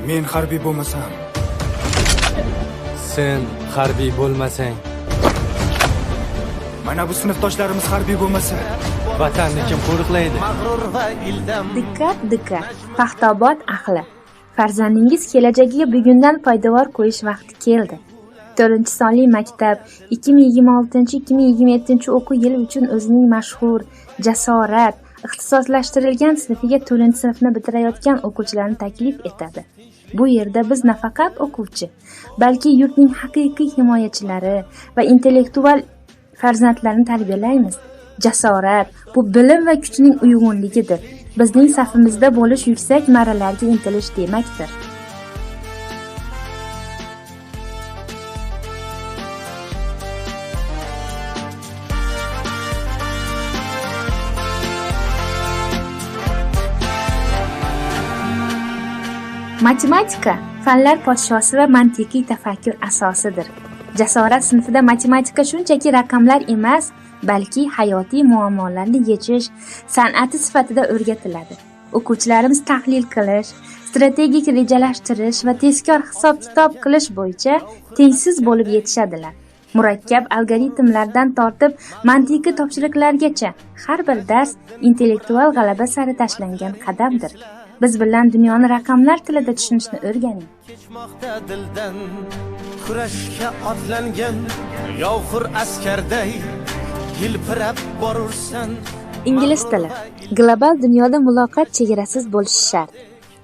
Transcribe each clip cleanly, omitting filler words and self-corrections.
Men harbiy bo'lmasam, sen harbiy bo'lmasang, mana bu sinfdoshlarimiz harbiy bo'lmasa, vatanni kim qo'riqlaydi? Diqqat, Paxtobod ahli. Farzandingiz kelajagiga bugundan poydevor qo'yish vaqti keldi. 4-sonli maktab 2026-2027 o'quv yili uchun o'zining mashhur, jasorat, ixtisoslashtirilgan sinfiga 4-sinfni bitirayotgan o'quvchilarni taklif etadi. Bu yerda biz nafaqat o'quvchi, balki yurtning haqiqiy himoyachilari va intellektual farzandlarni tarbiyalaymiz. Jasorat bu bilim va kuchning uyg'unligidir. Bizning safimizda bo'lish yuksak marralarga intilish demakdir. Matematika fanlar podshosi va mantiqiy tafakkur asosidir. Jasorat sinfida matematika shunchaki raqamlar emas, balki hayotiy muammolarni yechish san'ati sifatida o'rgatiladi. O'quvchilarimiz tahlil qilish, strategik rejalashtirish va tezkor hisob-kitob qilish bo'yicha tengsiz bo'lib yetishadilar. Murakkab algoritmlardan tortib mantiqiy topshiriqlargacha har bir dars intellektual g'alaba sari tashlangan qadamdir. Biz bilan dunyoni raqamlar tilida tushunishni o'rganing. Kechmoqda dildan kurashga otlangan yovxur askarday yilpirab borursan. Ingliz tili global dunyoda muloqot chegarasiz bo'lishi shart.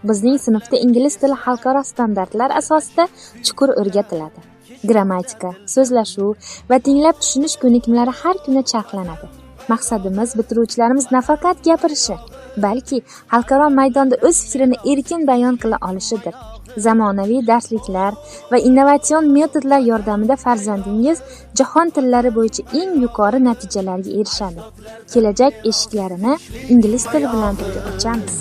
Bizning sinfda ingliz tili xalqaro standartlar asosida chuqur o'rgatiladi. Grammatika, so'zlashuv va tinglab tushunish ko'nikmalari har kuni charxlanadi. Maqsadimiz bitiruvchilarimiz nafaqat gapirishi, balki xalqaro maydonda o'z fikrini erkin bayon qila olishidir. Zamonaviy darsliklar va innovatsion metodlar yordamida farzandingiz jahon tillari bo'yicha eng yuqori natijalarga erishadi. Kelajak eshiklarini ingliz tili bilan birga ochamiz.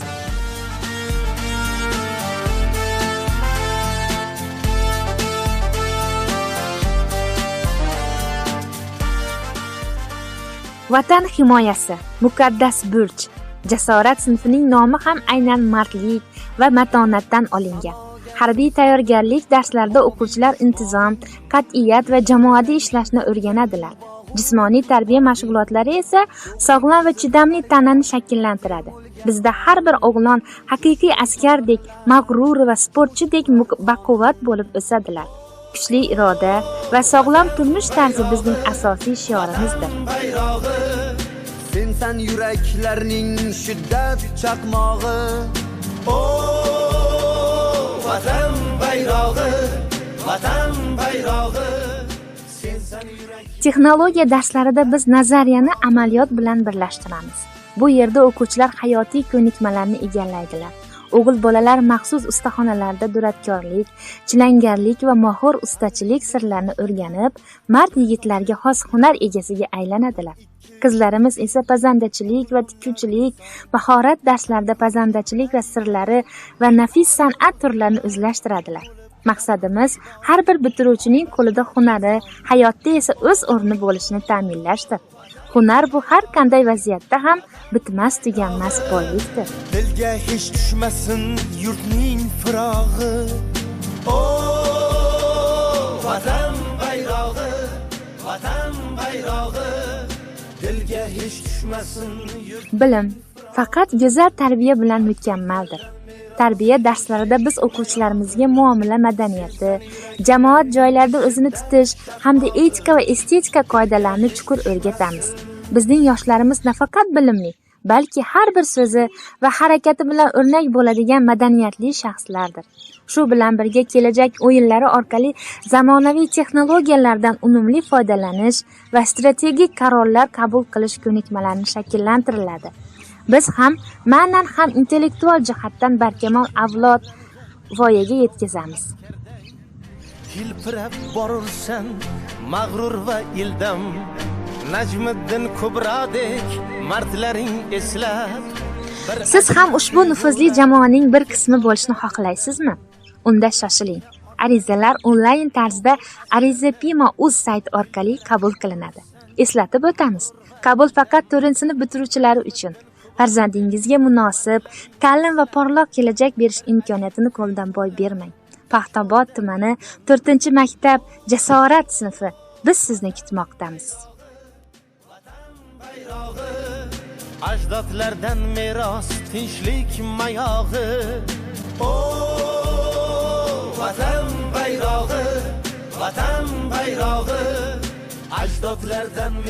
Vatan himoyasi muqaddas burch. Jasorat sinfining nomi ham aynan mardlik va matonatdan olingan. Harbiy tayyorgarlik darslarida o'quvchilar intizom, qat'iyat va jamoatda ishlashni o'rganadilar. Jismoniy tarbiya mashg'ulotlari esa sog'lom va chidamli tanani shakllantiradi. Bizda har bir o'g'lon haqiqiy askardek, mag'rur va sportchidek baquvvat bo'lib o'sadilar. Kuchli iroda va sog'lom turmush tarzi bizning asosiy shiorimizdir. Sensan yuraklarning shiddat chaqmog'i. Vatan bayrog'i, vatan bayrog'i. Texnologiya darslarida biz nazariyani amaliyot bilan birlashtiramiz. Bu yerda o'quvchilar hayotiy ko'nikmalarni egallaydilar. O'g'il bolalar maxsus ustaxonalarda duradgorlik, chilangarlik va mohir ustachilik sirlarini o'rganib, mard yigitlarga xos hunar egasiga aylanadilar. Qizlarimiz esa pazandachilik va tikuvchilik, mahorat darslarida pazandachilik va sirlari va nafis san'at turlarini o'zlashtiradilar. Maqsadimiz har bir bitiruvchining qo'lida hunari, hayotda esa o'z o'rni bo'lishini ta'minlashdir. Hunar bu har qanday vaziyatda ham bitmas tuganmas boylikdir. Dilga hech tushmasin yurtning firog'i. Vatan bayrog'i, vatan bayrog'i. Dilga hech tushmasin yurt. Bilim faqat go'zal tarbiya bilan mukammaldir. Tarbiya darslarida biz o'quvchilarimizga muomala madaniyati, jamoat joylarida o'zini tutish hamda etika va estetika qoidalarini chuqur o'rgatamiz. Bizning yoshlarimiz nafaqat bilimli, balki har bir so'zi va harakati bilan o'rnak bo'ladigan madaniyatli shaxslardir. Shu bilan birga kelajak o'yinlari orqali zamonaviy texnologiyalardan unumli foydalanish va strategik qarorlar qabul qilish ko'nikmalarini shakllantiriladi. Biz ham ma'nan ham intellektual jihatdan barkamol avlod voyaga yetkazamiz. Hilpirab borursan mag'rur va ildam. Najmiddin Kubrodek mardlaring eslab. Siz ham ushbu nufuzli jamoaning bir qismi bo'lishni xohlaysizmi? Unda shoshiling. Arizalar onlayn tarzda Ariza.uz sayti orqali qabul qilinadi. Eslatib o'tamiz. Qabul faqat 4-sinf bitiruvchilari uchun. Farzandingizga munosib, ta'lim va porloq kelajak berish imkoniyatini qo'ldan boy bermang. Paxtabod tumani 4-maktab Jasorat sinfi biz sizni kutmoqdamiz. Ajdodlardan meros tinchlik mayog'i. O vatan bayrog'i, vatan bayrog'i. Ajdodlardan meros